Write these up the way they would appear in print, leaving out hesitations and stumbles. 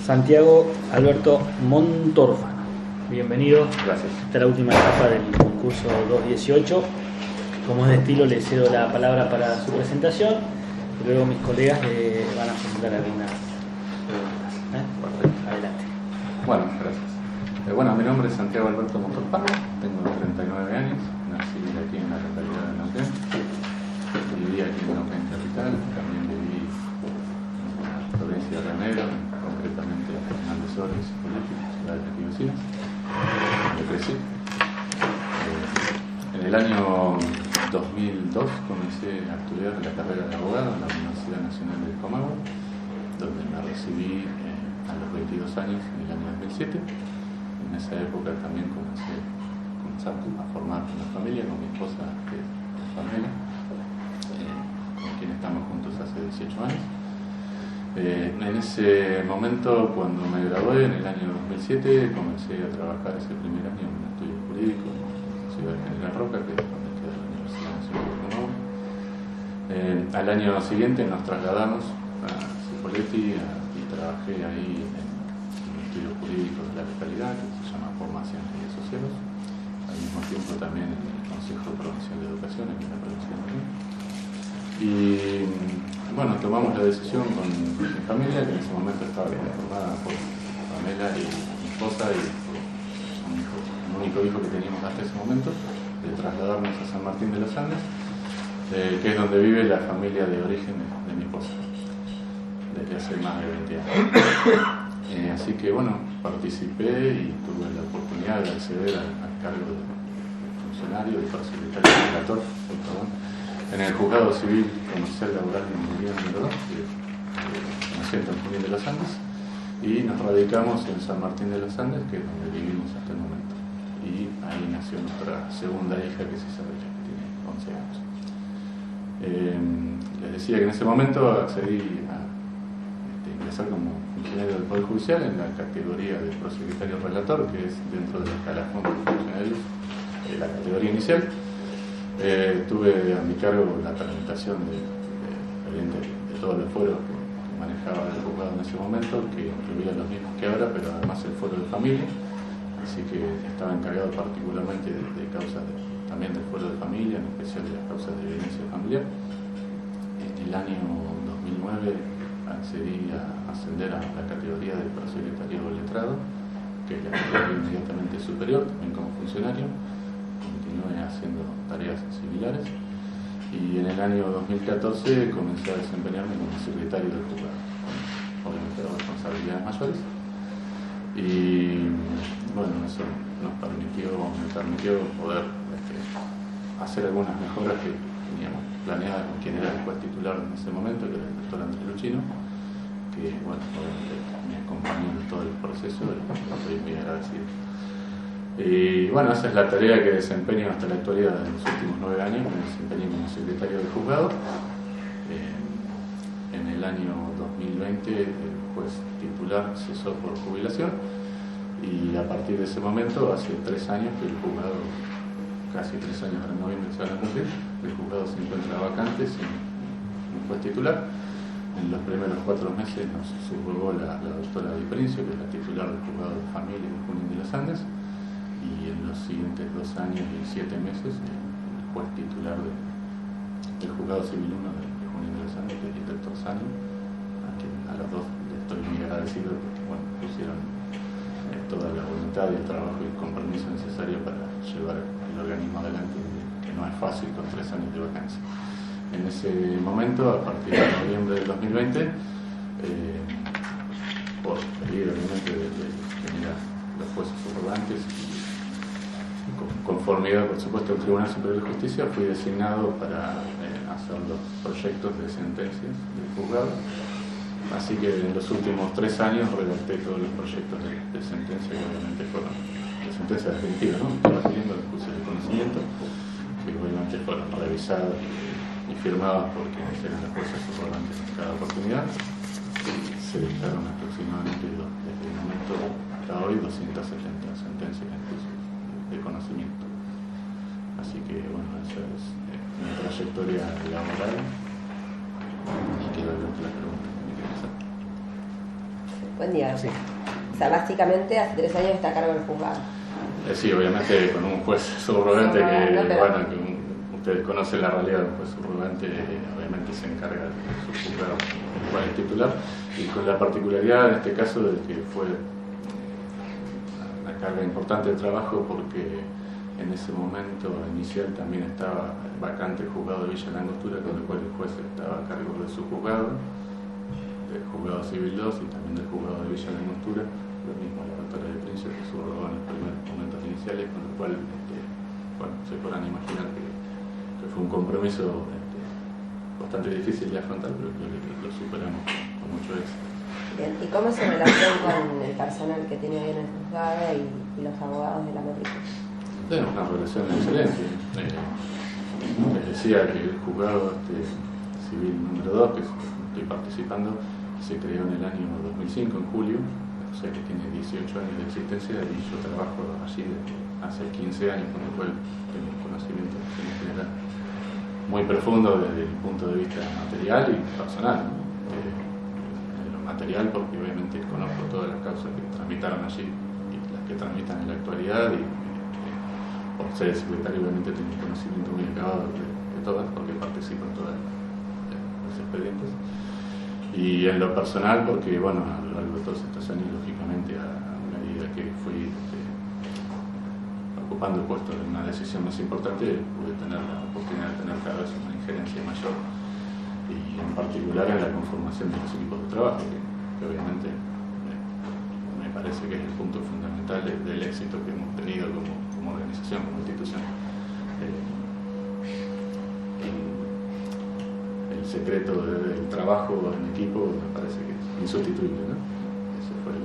Santiago Alberto Montorfano. Bienvenido. Gracias. Esta es la última etapa del concurso 218. Como es de estilo, le cedo la palabra para su presentación y luego mis colegas le van a presentar algunas preguntas. Adelante. Bueno, gracias. Mi nombre es Santiago Alberto Montorfano, tengo 39 años, nací aquí en la localidad de Neuquén, viví aquí en Neuquén Capital, también viví en la provincia de Río Negro, concretamente en Fernández Ores, ciudades aquí vecinas, donde crecí. En el año 2002 comencé a estudiar la carrera de abogado en la Universidad Nacional del Comahue, donde me recibí a los 22 años en el año 2007. En esa época también comenzamos a formar una familia con mi esposa, que es Pamela, con quien estamos juntos hace 18 años. En ese momento, cuando me gradué en el año 2007, comencé a trabajar ese primer año en un estudio jurídico en la ciudad de General Roca, que es donde queda la Universidad Nacional del Comahue. Al año siguiente nos trasladamos a Cipolletti y trabajé ahí en el estudio jurídico de la localidad, que se llama Formación y Sociales, al mismo tiempo también en el Consejo Provincial de Educación en la provincia de Neuquén. Y bueno, tomamos la decisión con mi familia, que en ese momento estaba conformada por Pamela y mi esposa y el único hijo que teníamos hasta ese momento, de trasladarnos a San Martín de los Andes, que es donde vive la familia de origen de mi esposa, desde hace más de 20 años. Así que bueno, participé y tuve la oportunidad de acceder al cargo de funcionario, de prosecretario relator, en el Juzgado Civil Comercial Laboral de Inmobiliario número 2, que nos sienta en Junín de los Andes, y nos radicamos en San Martín de los Andes, que es donde vivimos hasta el momento. Y ahí nació nuestra segunda hija, que es Isabela, que tiene 11 años. Les decía que en ese momento accedí a ingresar como funcionario del Poder Judicial en la categoría de prosecretario relator, que es dentro del escalafón de los funcionarios la categoría inicial. Tuve a mi cargo la tramitación de todos los fueros que manejaba el juzgado en ese momento, que incluía los mismos que ahora, pero además el fuero de familia, así que estaba encargado particularmente de causas también del fuero de familia, en especial de las causas de violencia familiar. En el año 2009 accedí a ascender a la categoría de prosecretario letrado, que es la categoría inmediatamente superior, también como funcionario. Continué haciendo tareas similares y en el año 2014 comencé a desempeñarme como secretario del juzgado, con obviamente responsabilidades mayores. Y bueno, eso me permitió poder hacer algunas mejoras que teníamos planeadas con quien era el juez titular en ese momento, que era el doctor Andrés Luchino, que bueno, obviamente me acompañó en todo el proceso y estoy muy agradecido. Y bueno, esa es la tarea que desempeño hasta la actualidad. En los últimos 9 años me desempeñé como secretario del juzgado. En el año 2020 el juez titular cesó por jubilación y a partir de ese momento, hace 3 años que el juzgado, casi 3 años en noviembre se van a cumplir, el juzgado se encuentra vacante sin un juez titular. En los primeros 4 meses nos subrogó la doctora Di Princio, que es la titular del juzgado de familia de Junín de los Andes, y en los siguientes 2 años y 7 meses el juez titular del juzgado civil 1 de Junín de los Andes, que es el doctor Sani, a los dos les estoy muy agradecido porque bueno, pusieron toda la voluntad y el trabajo y el compromiso necesario para llevar el organismo adelante, que no es fácil con 3 años de vacancia. En ese momento, a partir de noviembre del 2020, por pedido obviamente de los jueces subrogantes y conformidad, por supuesto, del Tribunal Superior de Justicia, fui designado para hacer los proyectos de sentencias del juzgado. Así que en los últimos 3 años redacté todos los proyectos de sentencia, que obviamente fueron de sentencia definitiva, ¿no? Estoy refiriendo a los cursos de conocimiento, que obviamente fueron revisados y firmados por quienes eran los jueces subrogantes en cada oportunidad. Y se dictaron aproximadamente desde el momento hasta hoy 270 sentencias en cursos de conocimiento. Así que bueno, esa es mi trayectoria laboral y queda abierta la pregunta que me quieras hacer. Buen día. Sí. O sea, básicamente hace 3 años está a cargo del juzgado. Sí, obviamente con un juez subrogante que, Pero... bueno, ustedes conocen la realidad, un juez subrogante obviamente se encarga de su juzgado, el cual es titular, y con la particularidad en este caso de que fue una carga importante de trabajo porque en ese momento inicial también estaba vacante el juzgado de Villa Langostura, con el cual el juez estaba a cargo de su juzgado, del juzgado civil 2 y también del juzgado de Villa Langostura, lo mismo la doctora de Príncipe que subrogó en los primeros momentos iniciales, con lo cual bueno, se podrán imaginar que fue un compromiso bastante difícil de afrontar, pero creo que lo superamos con mucho éxito. Bien. ¿Y cómo es su relación con el personal que tiene ahí en el juzgado y los abogados de la matrícula? Tenemos una relación excelente. Les decía que el juzgado civil número 2, que estoy participando, se creó en el año 2005, en julio, o sea que tiene 18 años de existencia y yo trabajo allí desde hace 15 años, con lo cual tengo un conocimiento en general muy profundo desde el punto de vista material y personal. En lo material porque obviamente conozco todas las causas que tramitaron allí y las que tramitan en la actualidad y por ser secretario obviamente tengo un conocimiento muy acabado de todas porque participo en todos los expedientes. Y en lo personal porque bueno, a lo largo de todos estos años lógicamente a medida que fui ocupando el puesto en una decisión más importante pude tener la oportunidad de tener cada vez una injerencia mayor y en particular en la conformación de los equipos de trabajo que obviamente me parece que es el punto fundamental del éxito que hemos tenido como organización, como institución. El secreto del trabajo en equipo me parece que es insustituible, ¿no? Eso fue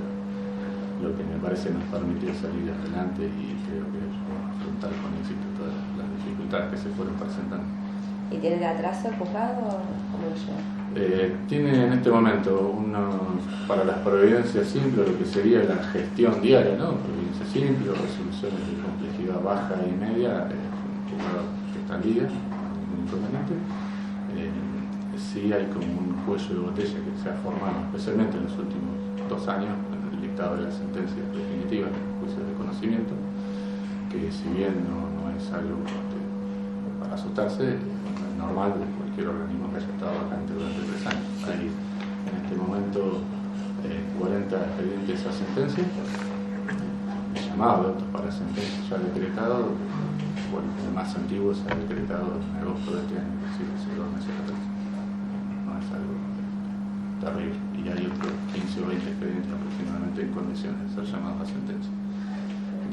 lo que me parece nos permitió salir adelante y creo que afrontar con éxito todas las dificultades que se fueron presentando. ¿Y tiene de atraso el juzgado o cómo lo lleva? Tiene en este momento para las providencias simples, lo que sería la gestión diaria, ¿no? Providencias simples, resoluciones de complejidad baja y media, un juzgado que está al día, ningún inconveniente. Sí hay como un cuello de botella que se ha formado, especialmente en los últimos 2 años, en el dictado de las sentencias definitivas en los juicios de conocimiento, que si bien no es algo para asustarse, es normal de cualquier organismo que haya estado vacante durante 3 años. Hay en este momento 40 expedientes a sentencia, llamado de autos para sentencia ya decretado. Bueno, el más antiguo se ha decretado en agosto de este año, es decir, hace 2 meses atrás. No es algo terrible. Y hay otros 15 o 20 expedientes aproximadamente en condiciones de ser llamados a sentencia.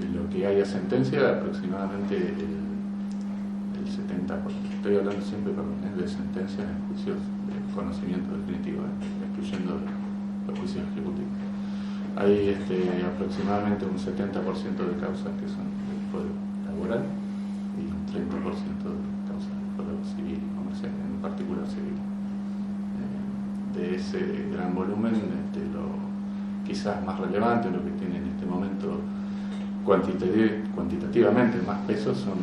De lo que hay a sentencia, aproximadamente el 70%, estoy hablando siempre de sentencias en juicios de conocimiento definitivo, excluyendo los juicios ejecutivos. Hay aproximadamente un 70% de causas que son del fuero laboral y un 30% de causas del fuero civil y comercial, en particular civil. De ese gran volumen, lo quizás más relevante, lo que tiene en este momento cuantitativamente más peso son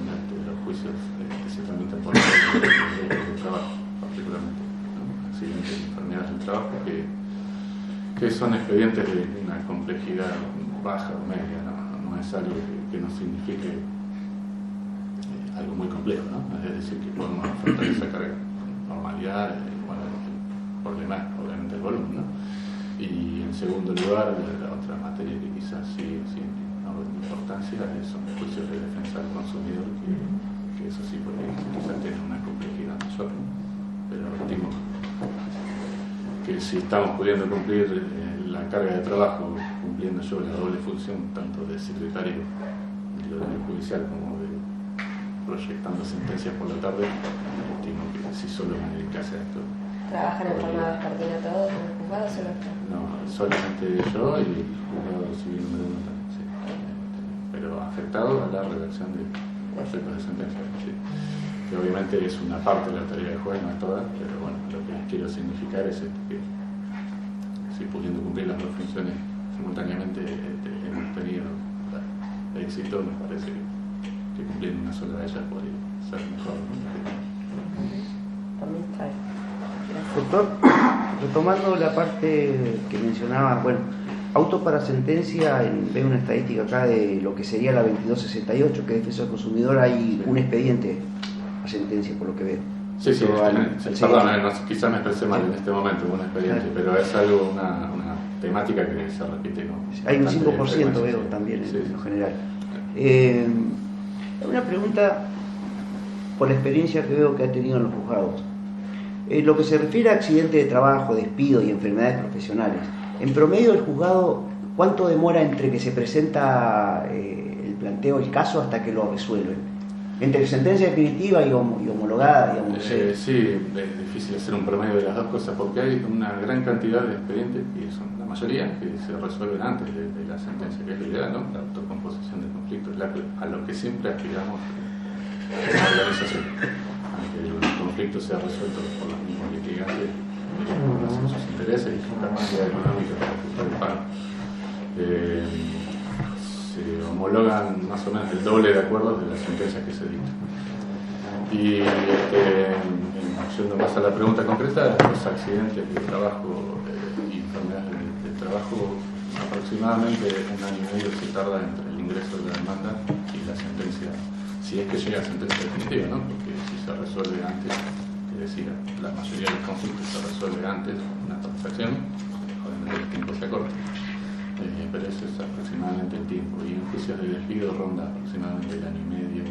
los juicios que se tramitan por el trabajo, particularmente, ¿no? Accidentes y enfermedades del trabajo, que son expedientes de una complejidad baja o media, no es algo que nos signifique algo muy complejo, ¿no? Es decir, que podemos afrontar esa carga con normalidad, el problema es obviamente el volumen, ¿no? Y en segundo lugar, la otra materia que quizás sí tiene importancia son los juicios de defensa del consumidor, que eso sí puede quizás tener una complejidad mayor, ¿no? Pero estimo que si estamos pudiendo cumplir la carga de trabajo, cumpliendo yo la doble función tanto de secretario de lo judicial como de proyectando sentencias por la tarde, estimo que si solo me dedicase a esto. ¿Trabajan en forma vespertina todos en el juzgado o solo usted? No, solamente yo y el juzgado civil número 1 también, sí. Pero afectado a la redacción de proyectos de sentencia, sí. Que obviamente es una parte de la tarea del juez, no es toda, pero bueno, lo que quiero significar es que si pudiendo cumplir las 2 funciones simultáneamente hemos tenido éxito, me parece que cumpliendo una sola de ellas podría ser mejor, ¿no? También está bien. Doctor, retomando la parte que mencionaba, bueno, Auto para sentencia, veo una estadística acá de lo que sería la 2268, que es defensa del consumidor, hay un expediente a sentencia, por lo que veo. Sí, perdón, quizás me expresé mal en este momento, un expediente, pero es algo, una temática que se repite. ¿No? Hay un 5% veo también en lo general. Una pregunta por la experiencia que veo que ha tenido en los juzgados. Lo que se refiere a accidente de trabajo, despido y enfermedades profesionales, en promedio el juzgado, ¿cuánto demora entre que se presenta el planteo del caso hasta que lo resuelven? Entre sentencia definitiva y homologada, digamos. Sí, es difícil hacer un promedio de las dos cosas porque hay una gran cantidad de expedientes, que son la mayoría, que se resuelven antes de la sentencia, que es lo ideal, ¿no? La autocomposición de conflictos, a lo que siempre aspiramos en la organización, a que el conflicto sea resuelto por los mismos litigantes, con sus intereses y su capacidad económica para ejecutar el pago. Se homologan más o menos el doble de acuerdos de las sentencias que se dictan. Y yendo más a la pregunta concreta, los accidentes de trabajo y enfermedades de trabajo, aproximadamente 1 año y medio se tarda entre el ingreso de la demanda y la sentencia, si es que llega a sentencia definitiva, ¿no? Porque si se resuelve antes, es decir, la mayoría de los conflictos se resuelve antes una transacción, obviamente el tiempo se acorta. Pero eso es aproximadamente el tiempo, y en juicios de despido ronda aproximadamente 1 año y medio,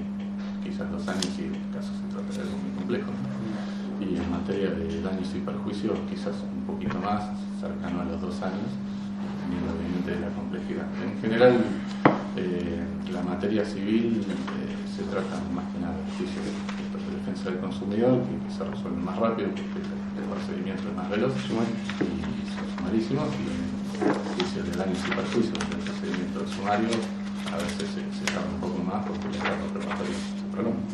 quizás 2 años si el caso se trata de algo muy complejo, ¿no? Y en materia de daños y perjuicios quizás un poquito más, cercano a los 2 años, dependiendo obviamente de la complejidad. En general la materia civil se trata más que nada de juicios de defensa del consumidor, que se resuelven más rápido porque el procedimiento es más veloz y son sumarísimos, y juicios de daños y perjuicios del procedimiento sumario a veces se tarda un poco más porque el estado preparatorio se prolonga.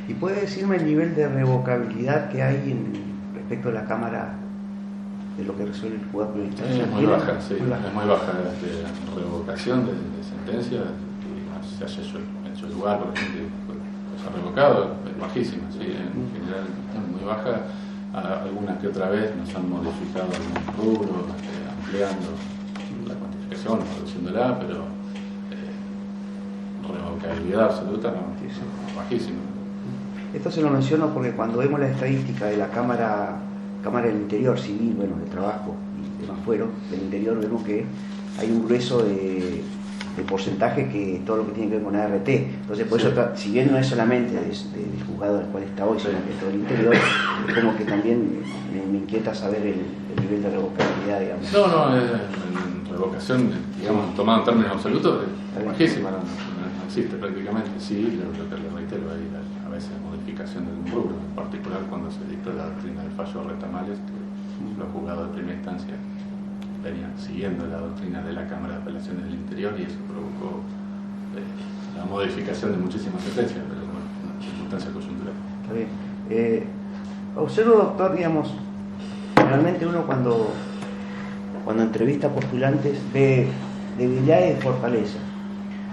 ¿Y puede decirme el nivel de revocabilidad que hay respecto a la Cámara de lo que resuelve el juzgado de instancia? Es muy baja, sí, es muy baja la revocación de sentencia, que se haya hecho el lugar, por ejemplo, que se ha revocado, es bajísima, sí, en general es muy baja. Alguna que otra vez nos han modificado algunos rubros, ampliando la cuantificación, reduciéndola, pero revocabilidad absoluta no, bajísima. Esto se lo menciono porque cuando vemos la estadística de la Cámara del Interior Civil, bueno, de trabajo y demás fueros, del interior vemos que hay un grueso de porcentaje que todo lo que tiene que ver con ART. Entonces, por eso, si bien no es solamente del juzgado del cual está hoy, sino que todo el interior, es como que también me inquieta saber el nivel de revocabilidad, digamos. No, en revocación, digamos, tomado en términos absolutos, es bajísima, no existe prácticamente. Sí, lo que le reitero, hay a veces modificación de algún rubro, en particular cuando se dictó la doctrina del fallo Retamales, que los juzgados de primera instancia venían siguiendo la doctrina de la Cámara de Apelaciones del Interior, y eso provocó la modificación de muchísimas sentencias, pero bueno, una circunstancia coyuntural. Está bien. Observo, doctor, digamos, realmente uno cuando entrevista postulantes ve debilidades y fortaleza.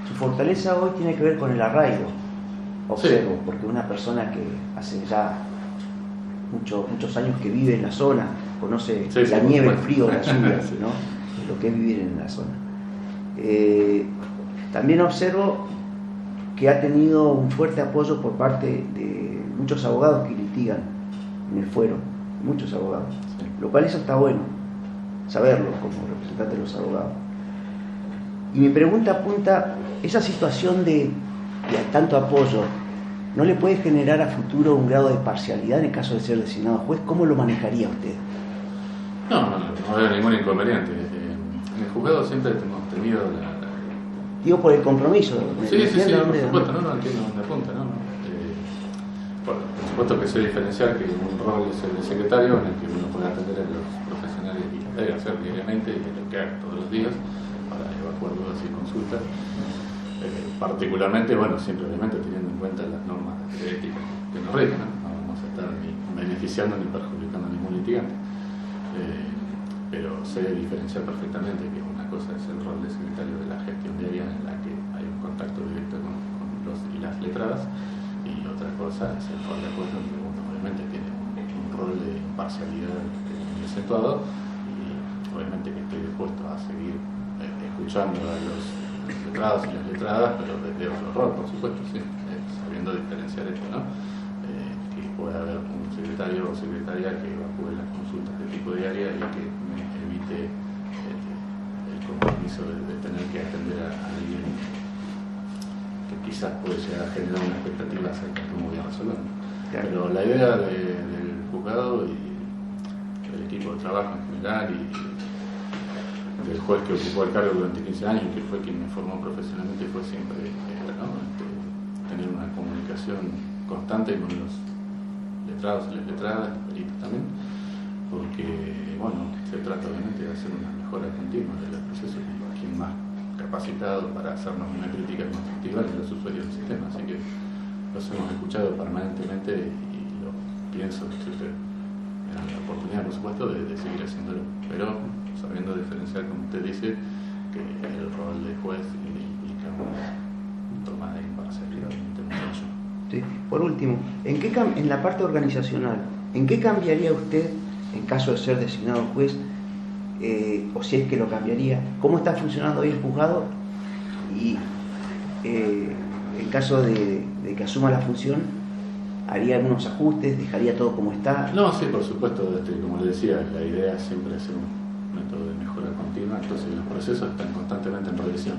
Su fortaleza hoy tiene que ver con el arraigo, observo, sí, porque una persona que hace ya muchos años que vive en la zona, conoce la nieve, el frío, la lluvia, ¿no? Lo que es vivir en la zona. También observo que ha tenido un fuerte apoyo por parte de muchos abogados que litigan en el fuero, muchos abogados, lo cual eso está bueno, saberlo como representante de los abogados. Y mi pregunta apunta, esa situación de tanto apoyo, ¿no le puede generar a futuro un grado de parcialidad en el caso de ser designado juez? ¿Cómo lo manejaría usted? No veo ningún inconveniente. En el juzgado siempre hemos tenido Digo por el compromiso. Sí, por supuesto, no entiendo dónde apunta, ¿no? Por supuesto que sé diferenciar que un rol es el de secretario, en el que uno puede atender a los profesionales y debe hacer diariamente, y lo que haga todos los días para evacuar dudas y consultas. Particularmente, bueno, siempre obviamente teniendo en cuenta las normas de ética que nos rigen, ¿no? No vamos a estar ni beneficiando ni perjudicando a ningún litigante. Pero sé diferenciar perfectamente que una cosa es el rol de secretario de la gestión diaria, en la que hay un contacto directo con los y las letradas, y otra cosa es el rol de juez, donde uno obviamente tiene un rol de imparcialidad muy acentuado, y obviamente que estoy dispuesto a seguir escuchando a los letrados y las letradas, pero desde otro rol, por supuesto, sí, sabiendo diferenciar esto, ¿no? Que puede haber un secretario o secretaria que evacúe las consultas de tipo diaria y que me evite el compromiso de tener que atender a alguien que quizás puede llegar a generar una expectativa acerca de cómo voy a resolver. Claro. Pero la idea del juzgado y del equipo de trabajo en general y del juez que ocupó el cargo durante 15 años, que fue quien me formó profesionalmente, fue siempre tener una comunicación constante con los letrados y las letradas, los peritos también, porque bueno, se trata obviamente de hacer una mejora continua de los procesos y quien más capacitado para hacernos una crítica constructiva de los usuarios del sistema, así que los hemos escuchado permanentemente y lo pienso que ustedes me dan la oportunidad, por supuesto, de seguir haciéndolo, pero sabiendo diferenciar, como usted dice, que el rol de juez implica una toma de imparcialidad. Sí. Por último, en la parte organizacional, ¿en qué cambiaría usted en caso de ser designado juez? O si es que lo cambiaría, ¿cómo está funcionando hoy el juzgado? Y en caso de que asuma la función, ¿haría algunos ajustes? ¿Dejaría todo como está? No, sí, por supuesto, como le decía, la idea es siempre hacer un método de mejora continua, entonces los procesos están constantemente en revisión.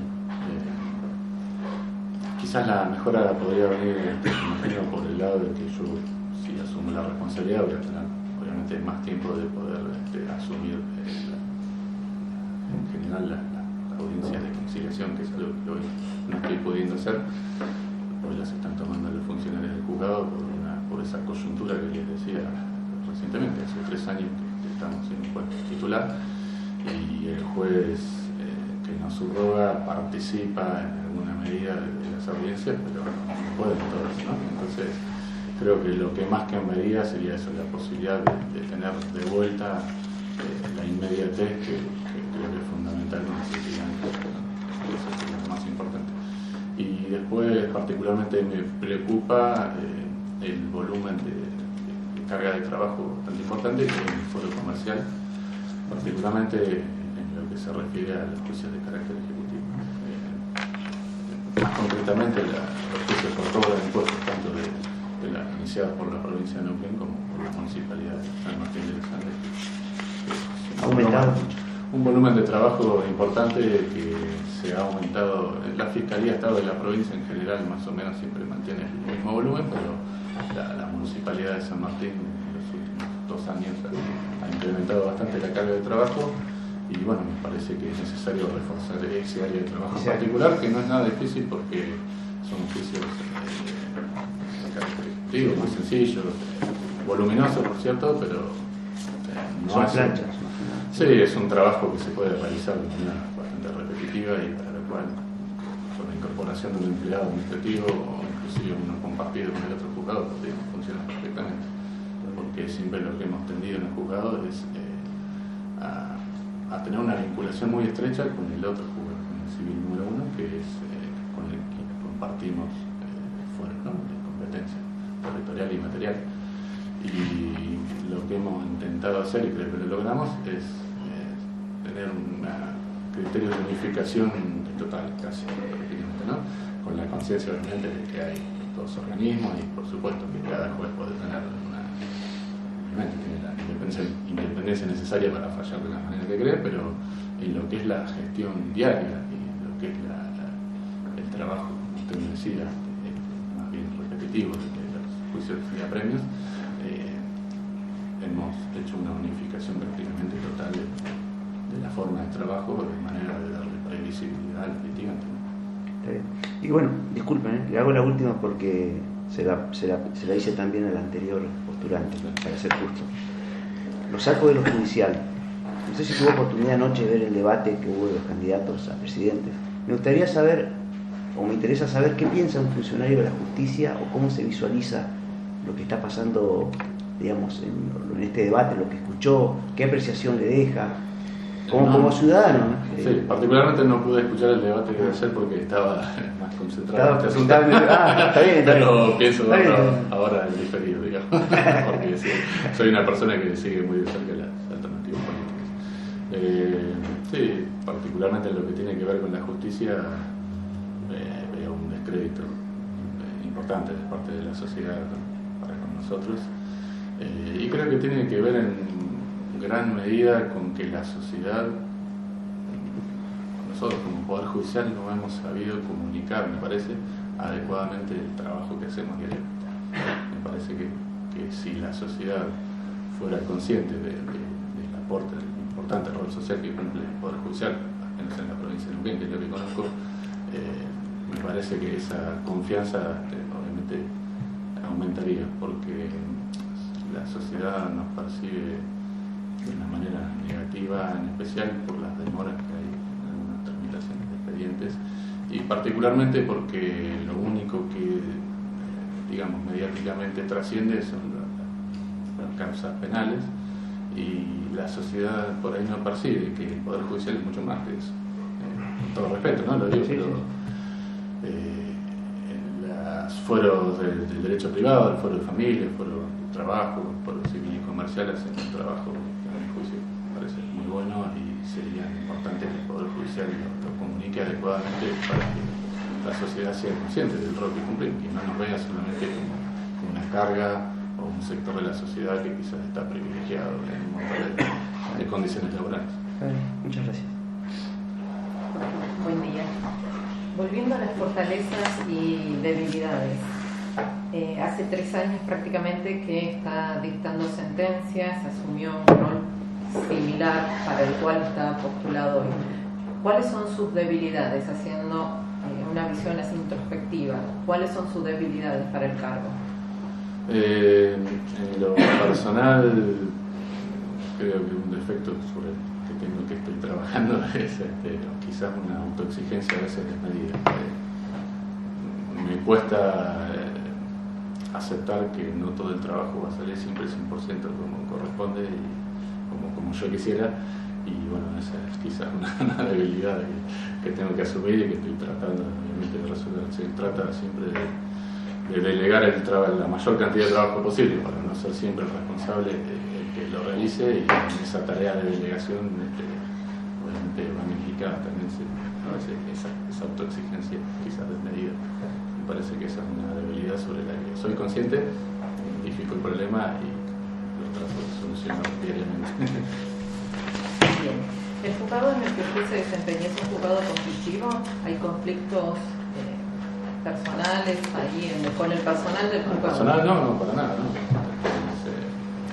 Quizás la mejora podría venir, imagino, por el lado de que yo, si asumo la responsabilidad, voy a tener obviamente más tiempo de poder asumir en general la audiencia de conciliación, que es algo que hoy no estoy pudiendo hacer. Hoy las están tomando los funcionarios del juzgado por esa coyuntura que les decía recientemente, hace 3 años que estamos en un juez titular y el juez que nos subroga participa en alguna medida de las audiencias, pero no pueden todas, ¿no? Entonces creo que lo que más cambiaría sería eso, la posibilidad de tener de vuelta la inmediatez que creo que es fundamental en una sociedad. Eso es lo más importante. Y después particularmente me preocupa el volumen de carga de trabajo bastante importante que hay en el foro comercial, particularmente en lo que se refiere a los juicios de carácter ejecutivo. Más concretamente los juicios por cobro de impuestos, tanto iniciados por la provincia de Neuquén como por la municipalidad de San Martín de los Andes. Aumentado. Un volumen de trabajo importante que se ha aumentado. La Fiscalía Estado de la provincia en general más o menos siempre mantiene el mismo volumen, pero la municipalidad de San Martín en los últimos 2 años ha incrementado bastante la carga de trabajo y bueno, me parece que es necesario reforzar ese área de trabajo en particular, que no es nada difícil porque son juicios de carácter ejecutivo, muy sencillos, voluminosos por cierto, pero no son planchas. Sí, es un trabajo que se puede realizar de manera bastante repetitiva y para lo cual con la incorporación de un empleado administrativo o inclusive uno compartido con el otro juzgado podría funcionar perfectamente, porque siempre lo que hemos tendido en el juzgado es a tener una vinculación muy estrecha con el otro juzgado, con el civil número 1, que es con el que compartimos fuera, ¿no?, de competencia territorial y material. Y lo que hemos intentado hacer, y creo que lo logramos, es tener un criterio de unificación total, casi prácticamente, ¿no?, con la conciencia obviamente de que hay 2 organismos y por supuesto que cada juez puede tener tiene la independencia necesaria para fallar de la manera que cree, pero en lo que es la gestión diaria y en lo que es el trabajo, como usted me decía, más bien repetitivo de los juicios y apremios, hemos hecho una unificación prácticamente total de la forma de trabajo de manera de darle previsibilidad al litigante. Y bueno, disculpen, le hago la última porque se la hice también al anterior postulante, para ser justo. Lo saco de lo judicial. No sé si tuvo oportunidad anoche de ver el debate que hubo de los candidatos a presidentes. Me gustaría saber, o me interesa saber, qué piensa un funcionario de la justicia o cómo se visualiza lo que está pasando, digamos, en este debate, lo que escuchó, qué apreciación le deja, como ciudadano, ¿no? Sí, particularmente no pude escuchar el debate que iba a hacer porque estaba más concentrado en este asunto. Está bien. Pero pienso ahora en diferido, digamos, porque sí, soy una persona que sigue muy de cerca las alternativas políticas. Sí, particularmente en lo que tiene que ver con la justicia, veo un descrédito importante de parte de la sociedad para con nosotros. Y creo que tiene que ver en gran medida con que la sociedad, nosotros como Poder Judicial, no hemos sabido comunicar, me parece, adecuadamente el trabajo que hacemos diariamente. Me parece que si la sociedad fuera consciente del aporte, del importante rol social que cumple el Poder Judicial, al menos en la provincia de Neuquén, que es lo que conozco, me parece que esa confianza obviamente aumentaría, porque la sociedad nos percibe de una manera negativa, en especial por las demoras que hay en algunas tramitaciones de expedientes, y particularmente porque lo único que, digamos, mediáticamente trasciende son las causas penales, y la sociedad por ahí no percibe que el Poder Judicial es mucho más que eso. Con todo respeto, ¿no? Lo digo, Sí, pero sí. en los foros del derecho privado, el foro de familia, el foro de trabajo, el foro civil y comercial, hacen un trabajo que a mi juicio me parece muy bueno, y sería importante que el Poder Judicial lo comunique adecuadamente para que la sociedad sea consciente del rol que cumple y no nos vea solamente como una carga o un sector de la sociedad que quizás está privilegiado en un montón de condiciones laborales. Muchas gracias. Buen día. Volviendo a las fortalezas y debilidades, hace 3 años prácticamente que está dictando sentencias, asumió un rol similar para el cual está postulado hoy. ¿Cuáles son sus debilidades, haciendo una visión así introspectiva? ¿Cuáles son sus debilidades para el cargo? En lo personal, creo que un defecto sobre el que estoy trabajando es quizás una autoexigencia a veces desmedida. Me cuesta aceptar que no todo el trabajo va a salir siempre 100% como corresponde y como yo quisiera, y bueno, esa es quizás una debilidad que tengo que asumir y que estoy tratando obviamente de resolver. Se trata siempre de delegar la mayor cantidad de trabajo posible para no ser siempre el responsable el que lo realice, y en esa tarea de delegación obviamente van implicadas también a veces esa autoexigencia quizás desmedida. Me parece que esa es una debilidad sobre la que soy consciente, identifico el problema y lo trato de solucionar diariamente. Bien. ¿El juzgado en el que usted se desempeña es un juzgado conflictivo? ¿Hay conflictos personales ahí con el personal del juzgado? Personal no, para nada, ¿no?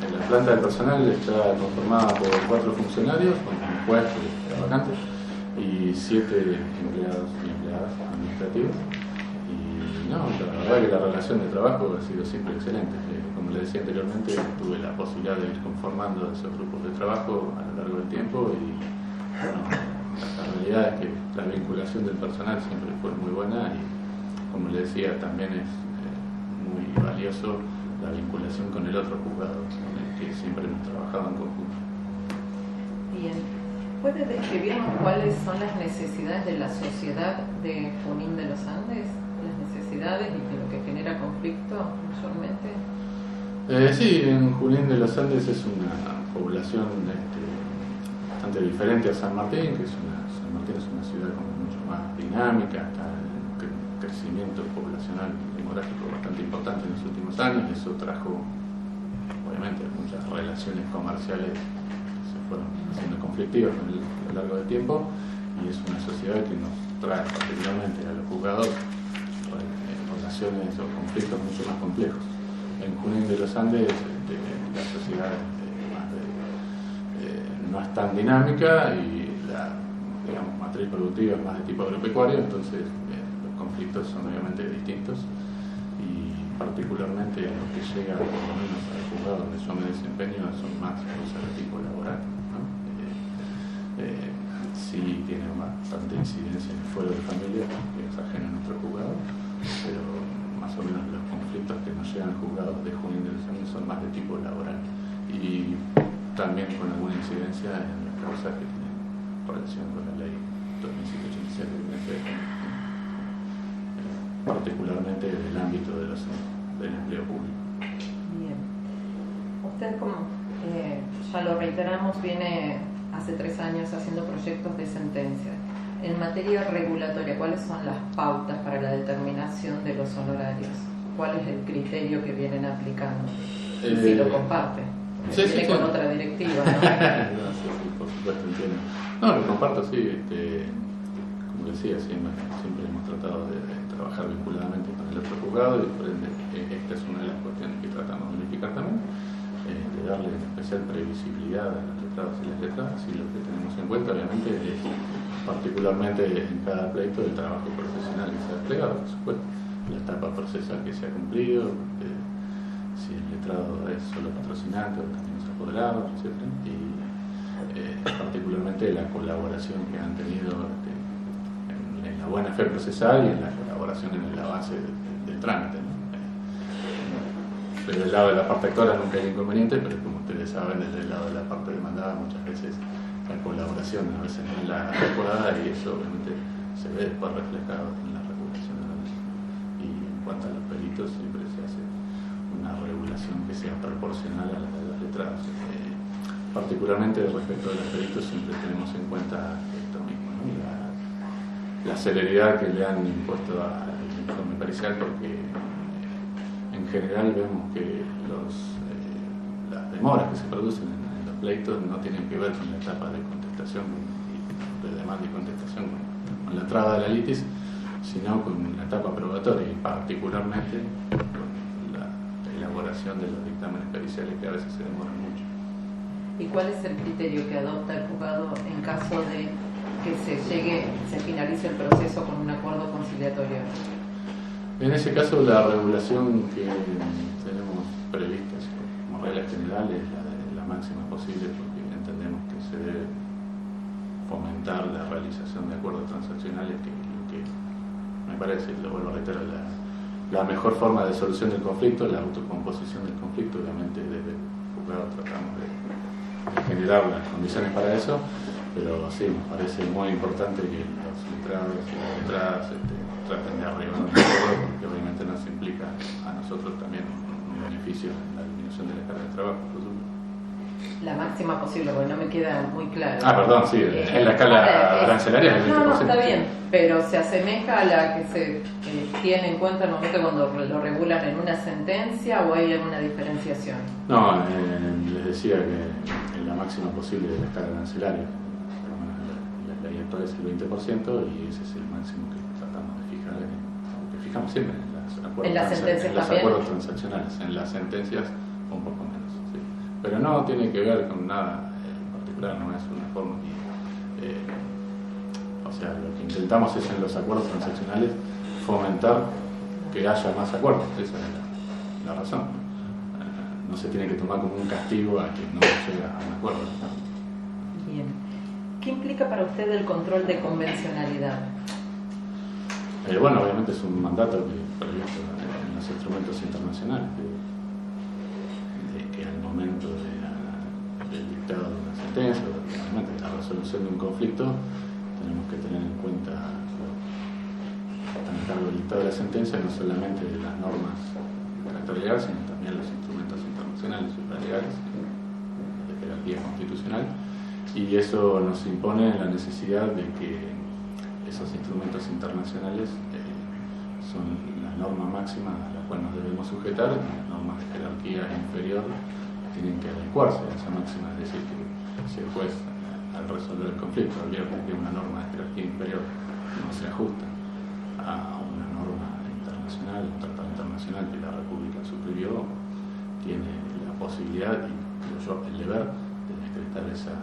La planta del personal está conformada por 4 funcionarios, con un juez que está vacante, y 7 empleados y empleadas administrativos. Y no, la verdad que la relación de trabajo ha sido siempre excelente. Como le decía anteriormente, tuve la posibilidad de ir conformando esos grupos de trabajo a lo largo del tiempo, y bueno, la realidad es que la vinculación del personal siempre fue muy buena, y como le decía, también es muy valioso la vinculación con el otro juzgado, con el que siempre hemos trabajado en conjunto. Bien. ¿Puede describirnos cuáles son las necesidades de la sociedad de Junín de los Andes? Las necesidades y lo que genera conflicto mayormente. Sí, en Junín de los Andes es una población bastante diferente a San Martín, San Martín es una ciudad mucho más dinámica, está en un crecimiento poblacional demográfico bastante importante en los últimos años, y eso trajo obviamente muchas relaciones comerciales que se fueron haciendo conflictivas a lo largo del tiempo, y es una sociedad que nos trae particularmente a los juzgados relaciones o conflictos mucho más complejos. En Junín de los Andes la sociedad no es tan dinámica, y la matriz productiva es más de tipo agropecuario, entonces los conflictos son obviamente distintos, y particularmente los que llegan por lo menos al juzgado donde yo me desempeño son más cosas de tipo laboral, ¿no? Sí tiene bastante incidencia en el fuero de familia, que es ajeno a nuestro juzgado, pero más o menos los conflictos que nos llegan al juzgado de Junín de los Andes son más de tipo laboral, y también con alguna incidencia en las causas que tienen relación con la ley 2787 de violencia, particularmente del ámbito del empleo público. Bien. Usted, como ya lo reiteramos, viene hace 3 años haciendo proyectos de sentencia. En materia regulatoria, ¿cuáles son las pautas para la determinación de los honorarios? ¿Cuál es el criterio que vienen aplicando? Si lo comparte. Sí, viene con otra directiva, ¿no? No, sí, por supuesto, entiendo. No, lo comparto, sí. Como decía, siempre hemos tratado de trabajar vinculadamente con el otro juzgado y por ende esta es una de las cuestiones que tratamos de unificar también, de darle especial previsibilidad a los letrados y las letradas, y lo que tenemos en cuenta obviamente es particularmente en cada pleito el trabajo profesional que se ha desplegado, por supuesto, la etapa procesal que se ha cumplido, si el letrado es solo patrocinante o también es apoderado, etc. Y particularmente la colaboración que han tenido en la buena fe procesal y en la colaboración en el avance del trámite, ¿no? Pero del lado de la parte actora nunca hay inconveniente, pero como ustedes saben, desde el lado de la parte demandada muchas veces la colaboración a veces no es la adecuada y eso obviamente se ve después reflejado en la regulación de la ley. Y en cuanto a los peritos siempre se hace una regulación que sea proporcional a la de los letrados. Particularmente respecto de los peritos siempre tenemos en cuenta esto mismo, ¿no? La celeridad que le han impuesto al informe pericial, porque en general vemos que las demoras que se producen en los pleitos no tienen que ver con la etapa de contestación y de demanda y contestación con la traba de la litis, sino con la etapa probatoria y particularmente con la elaboración de los dictámenes periciales que a veces se demoran mucho. ¿Y cuál es el criterio que adopta el juzgado en caso de que se finalice el proceso con un acuerdo conciliatorio? En ese caso, la regulación que tenemos prevista como regla general es la máxima posible, porque entendemos que se debe fomentar la realización de acuerdos transaccionales, que me parece, lo vuelvo a reiterar, la mejor forma de solución del conflicto, la autocomposición del conflicto. Obviamente desde el juzgado tratamos de generar las condiciones para eso, pero sí, nos parece muy importante que los letrados y las letradas traten de arribar un acuerdo, porque obviamente nos implica a nosotros también un beneficio en la disminución de la carga de trabajo. La máxima posible, porque no me queda muy claro. Perdón, sí, en la escala arancelaria es el 20%. No, está bien, pero se asemeja a la que se tiene en cuenta en el momento cuando lo regulan en una sentencia, o hay alguna diferenciación. No, les decía que en la máxima posible de la escala arancelaria, por lo menos la ley actual es el 20% y ese es el máximo que tratamos de fijar, que fijamos siempre en las acuerdos transaccionales. En las sentencias un poco menos, sí. Pero no tiene que ver con nada en particular, no es una forma o sea, lo que intentamos es en los acuerdos transaccionales fomentar que haya más acuerdos. Esa es la razón. No se tiene que tomar como un castigo a quien no llega a un acuerdo. Bien. ¿Qué implica para usted el control de convencionalidad? Bueno, obviamente es un mandato que previsto en los instrumentos internacionales, de que al momento del dictado de una sentencia, obviamente de la resolución de un conflicto, tenemos que tener en cuenta a cargo del dictado de la sentencia no solamente de las normas de carácter legal, sino también los instrumentos internacionales supralegales de jerarquía constitucional, y eso nos impone la necesidad de que esos instrumentos internacionales son la norma máxima a la cual nos debemos sujetar, y las normas de jerarquía inferior tienen que adecuarse a esa máxima, es decir, que si el juez al resolver el conflicto advierte que una norma de jerarquía inferior no se ajusta a una norma internacional, un tratado internacional que la República suscribió, tiene la posibilidad y yo el deber de decretar esa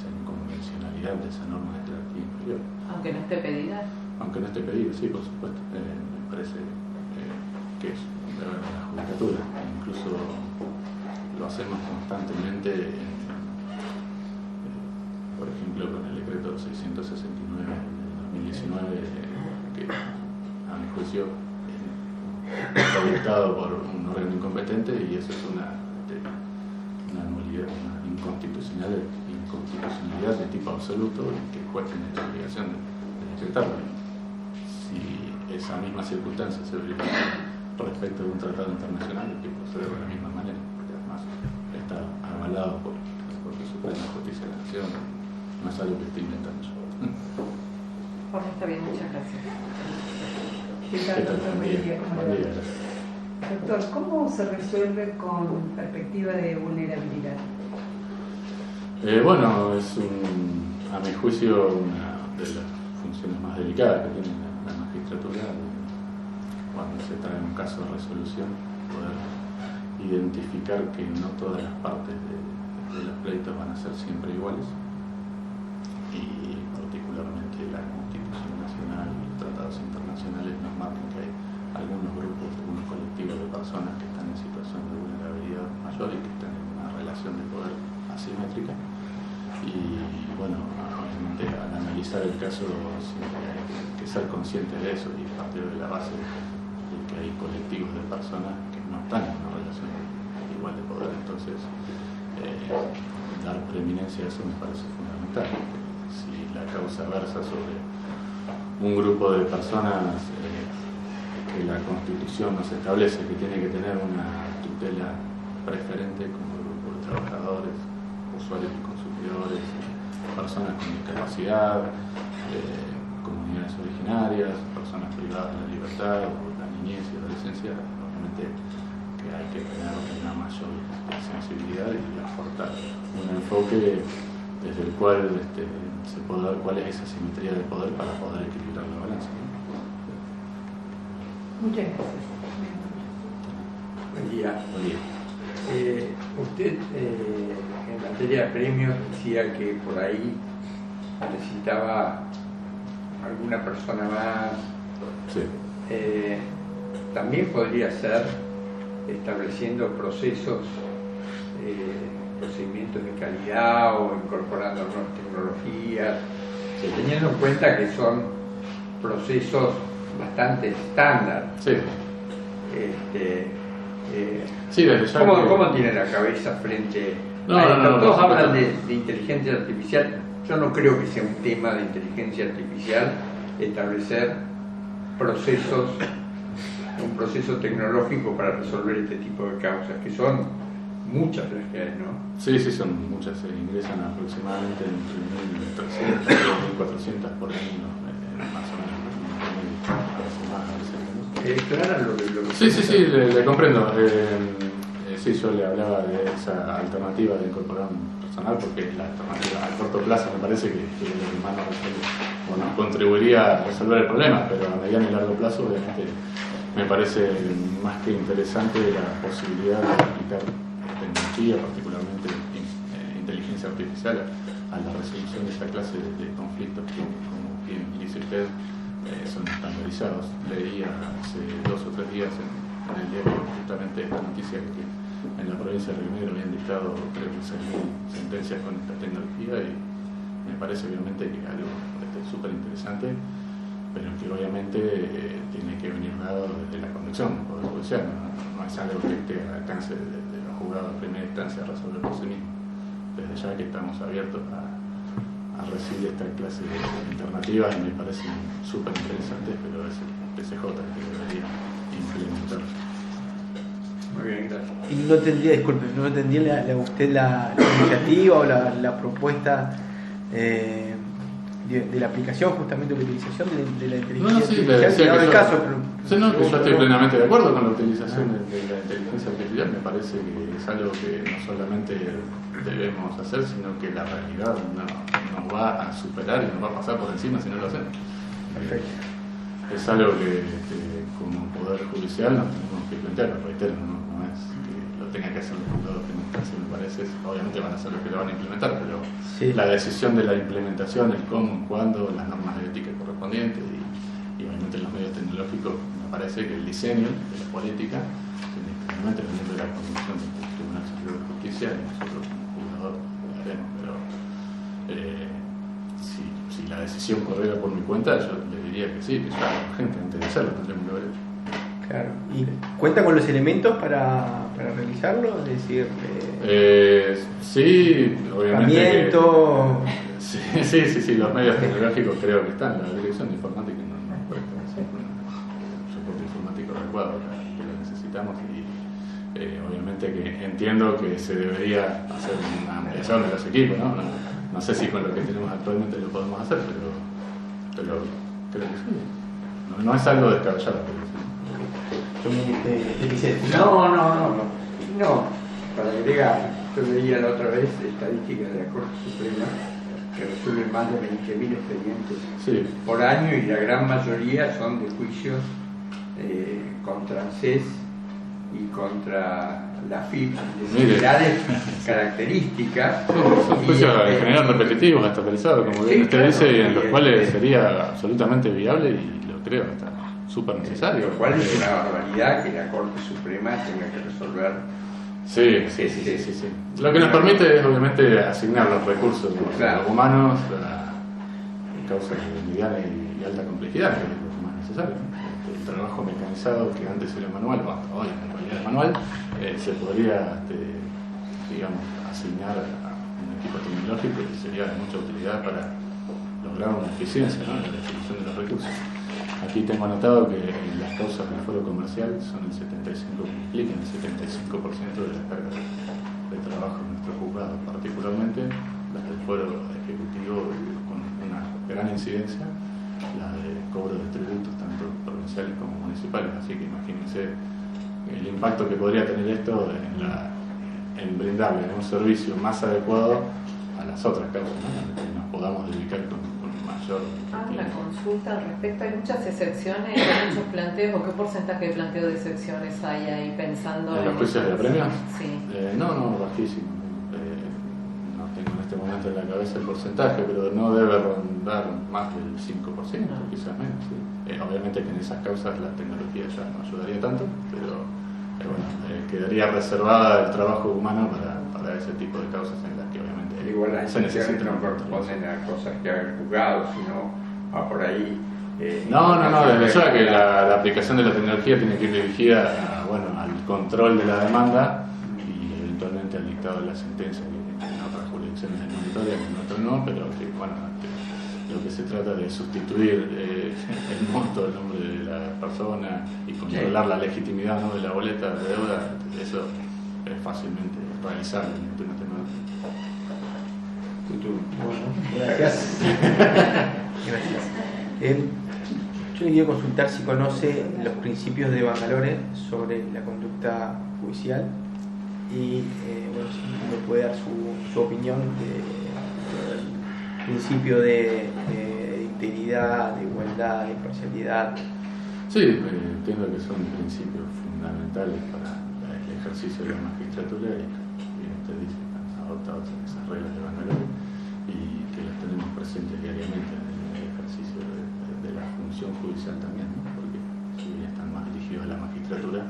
inconvencionalidad de esa norma de jerarquía inferior. Aunque no esté pedida. Aunque no esté pedida, sí, por supuesto. Me parece que es un deber de la judicatura. Incluso lo hacemos constantemente, por ejemplo, con el decreto 669 del 2019, que a mi juicio está dictado por un órgano incompetente, y eso es una nulidad, una inconstitucionalidad de tipo absoluto, y que el juez tiene la obligación de decretarlo. Si esa misma circunstancia se verifica respecto de un tratado internacional, hay que proceder de la misma manera, porque además está avalado por la Corte Suprema de Justicia de la Nación, no es algo que esté inventando yo. Por mí está bien, muchas gracias. ¿Qué tal, doctor? Buen día, ¿cómo le va? Buen día, gracias. Doctor, ¿cómo se resuelve con perspectiva de vulnerabilidad? Bueno, es a mi juicio una de las funciones más delicadas que tiene la magistratura cuando se trae un caso de resolución, poder identificar que no todas las partes de los pleitos van a ser siempre iguales, y particularmente la Constitución Nacional y los tratados internacionales nos marcan que hay algunos grupos, algunos colectivos de personas que están en situación de vulnerabilidad mayor y que están en una relación de poder asimétrica. Y bueno, obviamente al analizar el caso siempre hay que ser consciente de eso y partir de la base de que hay colectivos de personas que no están en una relación igual de poder. Entonces, dar preeminencia a eso me parece fundamental. Si la causa versa sobre un grupo de personas que la Constitución nos establece que tiene que tener una tutela preferente como grupo de trabajadores, usuarios y consumidores, personas con discapacidad, comunidades originarias, personas privadas de la libertad o la niñez y adolescencia, obviamente que hay que tener una mayor sensibilidad y aportar un enfoque desde el cual se puede dar cuál es esa simetría de poder para poder equilibrar la balanza, ¿no? Muchas gracias. Buen día. Buen día. Usted en materia de premios decía que por ahí necesitaba alguna persona más. Sí. También podría ser estableciendo procedimientos de calidad o incorporando nuevas tecnologías, teniendo en cuenta que son procesos bastante estándar. Sí. Sí, desde ya ¿Cómo tiene la cabeza frente a esto? Todos hablan de inteligencia artificial. Yo no creo que sea un tema de inteligencia artificial establecer un proceso tecnológico para resolver este tipo de causas, que son muchas las que hay, ¿no? Sí, son muchas. Se ingresan aproximadamente entre 1.300 y 1.400 por año, más o menos. Clara, lo que Sí, le comprendo. Sí, yo le hablaba de esa alternativa de incorporar un personal, porque la alternativa a corto plazo me parece que lo que más nos contribuiría a resolver el problema, pero a mediano y largo plazo obviamente me parece más que interesante la posibilidad de aplicar tecnología, particularmente inteligencia artificial, a la resolución de esa clase de conflictos que, como bien dice usted, son estandarizados. Leí hace 2 o 3 días en el diario justamente esta noticia que en la provincia de Río Negro habían dictado creo que 6.000 sentencias con esta tecnología, y me parece obviamente que es algo súper interesante, pero que obviamente tiene que venir dado desde la conducción del Poder Judicial, no es algo que esté al alcance de los juzgados de primera instancia a resolver por sí mismos. Desde ya que estamos abiertos a recibir esta clase de alternativas, y me parecen súper interesantes, pero es el PCJ que debería implementar. Muy bien, gracias. Y no tendría usted la iniciativa o la propuesta de la aplicación, justamente de la utilización de la inteligencia artificial. Yo estoy plenamente de acuerdo con la utilización de la inteligencia artificial. Me parece que es algo que no solamente debemos hacer, sino que la realidad nos va a superar y nos va a pasar por encima si no lo hacemos. Perfecto. Es algo que como Poder Judicial nos tenemos que plantear, reitero, no es que lo tenga que hacer los juzgados de instancia, me parece. Obviamente van a ser los que lo van a implementar, pero sí, la decisión de la implementación, el cómo, cuándo, las normas de ética correspondientes y obviamente los medios tecnológicos, me parece que el diseño de la política simplemente dependiendo de la conducción del Tribunal Superior de Justicia, y nosotros como juzgador lo haremos, pero si la decisión corriera por mi cuenta, yo le diría que sí, que ya urgente antes de hacerlo tendremos que ver. Claro. ¿Y cuenta con los elementos para realizarlo? Es decir, sí, obviamente. Herramientas. Sí, los medios tecnológicos creo que están. La dirección de informática no presta un soporte informático adecuado, que lo necesitamos, y obviamente que entiendo que se debería hacer una ampliación de los equipos, ¿no? No sé si con lo que tenemos actualmente lo podemos hacer, pero creo que sí. No es algo descabellado. No, para agregar, yo veía la otra vez estadísticas de la Corte Suprema que resuelven más de 20.000 expedientes por año y la gran mayoría son de juicios contra CES y contra la FIP de similares características. Son juicios en general repetitivos, estatalizados, como bien usted dice, y en los cuales sería absolutamente viable y lo creo hasta súper necesario. Lo cual es una barbaridad que la Corte Suprema tenga que resolver. Sí. Lo que nos permite es obviamente asignar los recursos humanos a causas de mediana y alta complejidad, que es lo más necesario. El trabajo mecanizado que antes era manual, hoy en realidad es manual, se podría digamos, asignar a un equipo tecnológico que sería de mucha utilidad para lograr una eficiencia, ¿no?, en la distribución de los recursos. Aquí tengo anotado que las causas del foro comercial son el 75%, implican el 75% de la carga de trabajo en nuestro juzgado, particularmente las del foro ejecutivo con una gran incidencia, la de cobro de tributos tanto provinciales como municipales, así que imagínense el impacto que podría tener esto en brindarle un servicio más adecuado a las otras causas, ¿no?, que nos podamos dedicar con mayor una consulta al respecto. ¿Hay muchas excepciones, hay muchos planteos o qué porcentaje de planteo de excepciones hay ahí pensando en los juicios de apremio? Sí. No, bajísimo. No tengo en este momento en la cabeza el porcentaje, pero no debe rondar más del 5%, quizás menos. ¿Sí? Obviamente que en esas causas la tecnología ya no ayudaría tanto, pero bueno, quedaría reservada el trabajo humano para ese tipo de causas en las que obviamente igual las excepciones no corresponden a cosas que haga el juzgado, sino a por ahí. No, desde ya que la aplicación de la tecnología tiene que ir dirigida al control de la demanda y eventualmente al dictado de la sentencia, que en otras jurisdicciones es monitoria, que en otras no, pero que lo que se trata de sustituir el monto, el nombre de la persona y controlar la legitimidad, ¿no?, de la boleta de deuda, eso es fácilmente realizable mediante una tecnología. Bueno, gracias. Yo le quiero consultar si conoce los principios de Bangalore sobre la conducta judicial y si me puede dar su opinión del principio de integridad, de igualdad, de imparcialidad. Sí, entiendo que son principios fundamentales para el ejercicio de la magistratura y usted dice que han adoptado esas reglas de Bangalore y que las tenemos presentes diariamente en el ejercicio de la función judicial también, ¿no?, porque si bien están más dirigidos a la magistratura,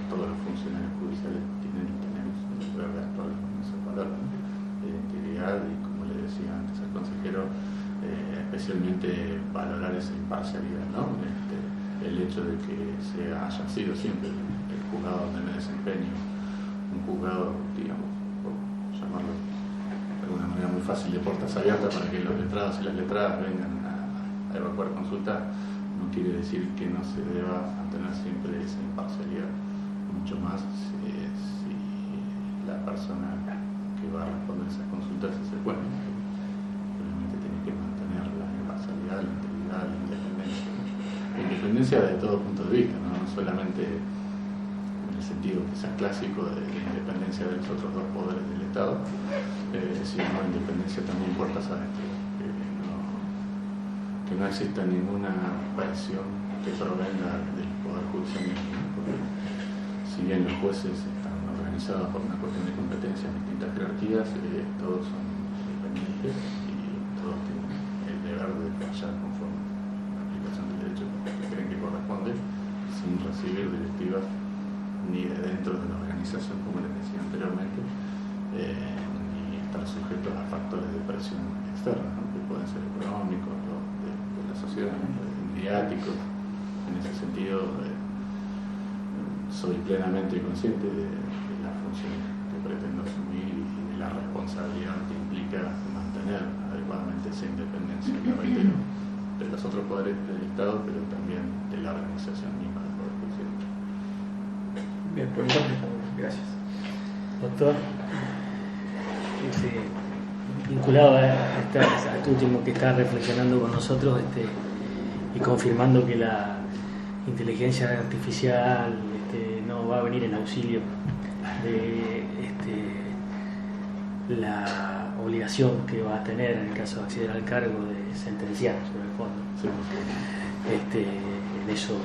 todos los funcionarios judiciales tienen un deber de actuar con esos valores, ¿no?, de integridad y, como le decía antes al consejero, especialmente valorar esa imparcialidad, ¿no?, el hecho de que haya sido siempre el juzgado donde me desempeño, un juzgado, digamos, por llamarlo de alguna manera muy fácil, de puertas abiertas para que los letrados y las letradas vengan a evacuar consulta, no quiere decir que no se deba mantener siempre esa imparcialidad, mucho más si la persona que va a responder esas consultas es el juez. Realmente tiene que mantener la imparcialidad, la integridad, la independencia. La independencia desde todo punto de vista, no solamente en el sentido quizás clásico de la independencia de los otros dos poderes del Estado, sino independencia también puertas adentro. Que no exista ninguna presión que provenga del Poder Judicial mismo, porque si bien los jueces están organizados por una cuestión de competencia en distintas jerarquías, todos son independientes y todos tienen el deber de fallar conforme a la aplicación del derecho que creen que corresponde, sin recibir directivas ni de dentro de la organización, como les decía anteriormente, ni estar sujetos a factores de presión externa, ¿no?, que pueden ser económicos, de la sociedad, ¿no?, mediáticos. En ese sentido, soy plenamente consciente de la función que pretendo asumir y de la responsabilidad que implica mantener adecuadamente esa independencia, que reitero, de los otros poderes del Estado, pero también de la organización misma del Poder Judicial. Bien, pues gracias. Doctor, vinculado a este último que está reflexionando con nosotros, y confirmando que la inteligencia artificial no va a venir en auxilio de la obligación que va a tener en el caso de acceder al cargo de sentenciar sobre el fondo. Sí. En eso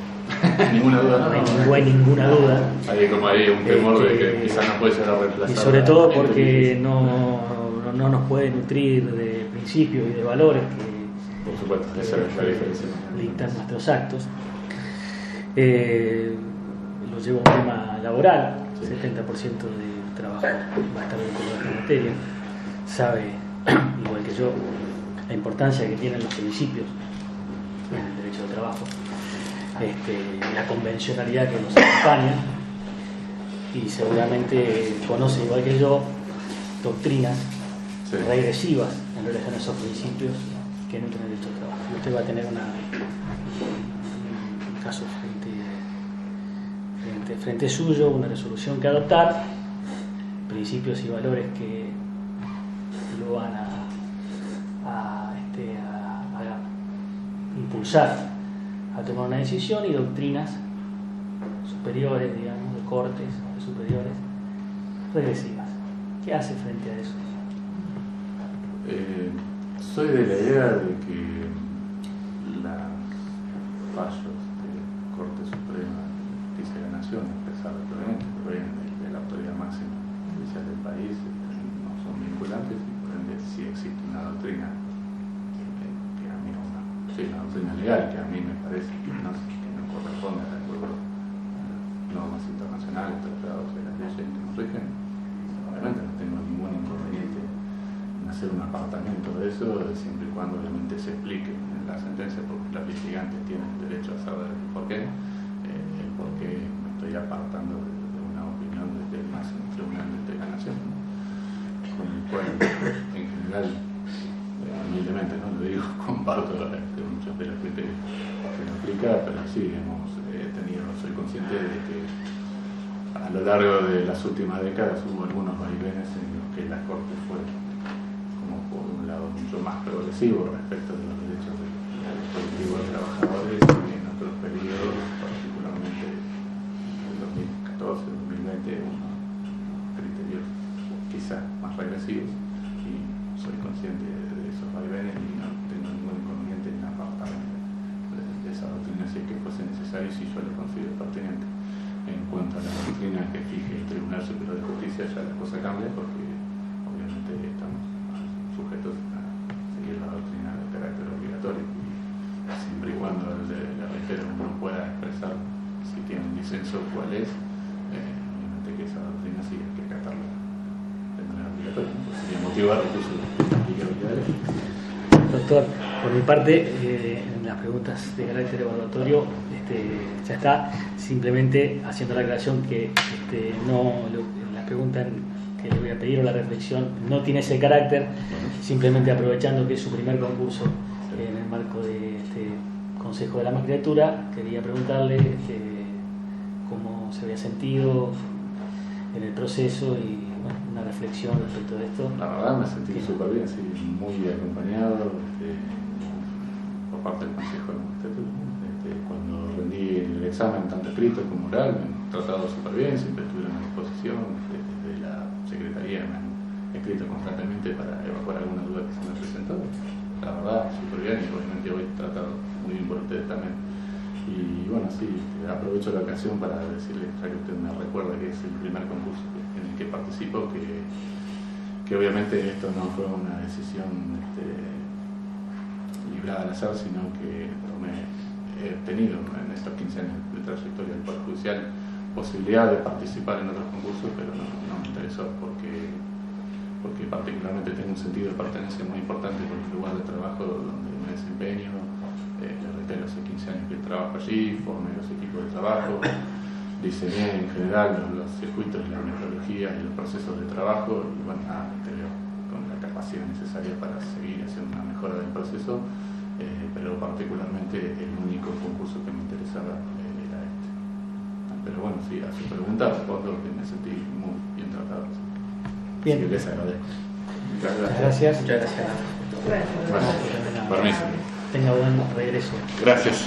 ninguna duda, no hay ninguna duda. Hay como ahí un temor de que quizás no puede ser reemplazado. Y sobre todo porque no nos puede nutrir de principios y de valores que, por supuesto, esa es la diferencia, dictan nuestros actos. Lo lleva un tema laboral, sí. 70% del trabajo va a estar vinculado a esta materia. Sabe, igual que yo, la importancia que tienen los principios en el derecho del trabajo, la convencionalidad que nos acompaña, y seguramente conoce, igual que yo, doctrinas sí. regresivas en relación a esos principios que nutren el derecho del trabajo. Y usted va a tener un caso frente suyo, una resolución que adoptar, principios y valores que lo van a impulsar a tomar una decisión, y doctrinas superiores, digamos, de cortes superiores, regresivas. ¿Qué hace frente a eso? Soy de la idea de que los fallos de Corte Suprema de Justicia de la Nación, a pesar de que provienen de la autoridad máxima judicial del país, no son vinculantes, y por ende sí existe una doctrina que a mí una doctrina legal que a mí me parece que no corresponde de acuerdo a normas internacionales, tratados de las leyes que nos rigen. Obviamente no tengo ningún inconveniente en hacer un apartamiento de eso, siempre y cuando obviamente se explique en la sentencia, porque los litigantes tienen derecho a saber el por qué me estoy apartando de una opinión del máximo tribunal de la nación, con el cual en general, humildemente no lo digo, comparto muchos de los criterios que nos aplica, pero sí soy consciente de que a lo largo de las últimas décadas hubo algunos vaivenes en los que la Corte fue, como por un lado, mucho más progresivo respecto de los derechos del colectivo de trabajadores, y en otros periodos, particularmente en 2014, 2020, unos criterios quizás más regresivos, y soy consciente de esos vaivenes y no tengo ningún inconveniente en apartar de esa doctrina si es que fuese necesario, si yo lo considero pertinente. En cuanto a la doctrina que fije el Tribunal Superior de Justicia, ya la cosa cambia, porque obviamente estamos sujetos a seguir la doctrina de carácter obligatorio, y siempre y cuando, le reitero, uno pueda expresar si tiene un disenso cuál es, obviamente que esa doctrina sí hay que acatarla de manera obligatoria, ¿no? Pues sería motivar recurso de aplicabilidad. Doctor, por mi parte, en las preguntas de carácter evaluatorio ya está, simplemente haciendo la aclaración que la pregunta que le voy a pedir o la reflexión no tiene ese carácter, simplemente aprovechando que es su primer concurso en el marco de este Consejo de la Magistratura, quería preguntarle cómo se había sentido en el proceso y una reflexión respecto de esto. La verdad me sentí súper bien, sí, muy acompañado por parte del Consejo de la Magistratura. Cuando rendí el examen tanto escrito como oral, me han tratado súper bien, siempre estuvieron a disposición. Desde la Secretaría me han escrito constantemente para evacuar alguna duda que se me presentó. La verdad, súper bien, y obviamente hoy tratado muy bien por ustedes también. Y bueno, sí, aprovecho la ocasión para decirle, ya que usted me recuerda que es el primer concurso en el que participo, que obviamente esto no fue una decisión librada al azar, sino que he tenido en estos 15 años de trayectoria del Poder Judicial posibilidad de participar en otros concursos, pero no me interesó porque particularmente tengo un sentido de pertenencia muy importante por el lugar de trabajo donde me desempeño. Le reitero, hace 15 años que trabajo allí, formé los equipos de trabajo, diseñé en general los circuitos y la metodología y los procesos de trabajo, y bueno, tengo con la capacidad necesaria para seguir haciendo una mejora del proceso, pero particularmente el único concurso que me interesaba era este. Pero bueno, sí, a su pregunta respondo que me sentí muy bien tratado. Bien. Así que les agradezco. Muchas gracias. Muchas gracias. Permiso. Tenga buen regreso. Gracias.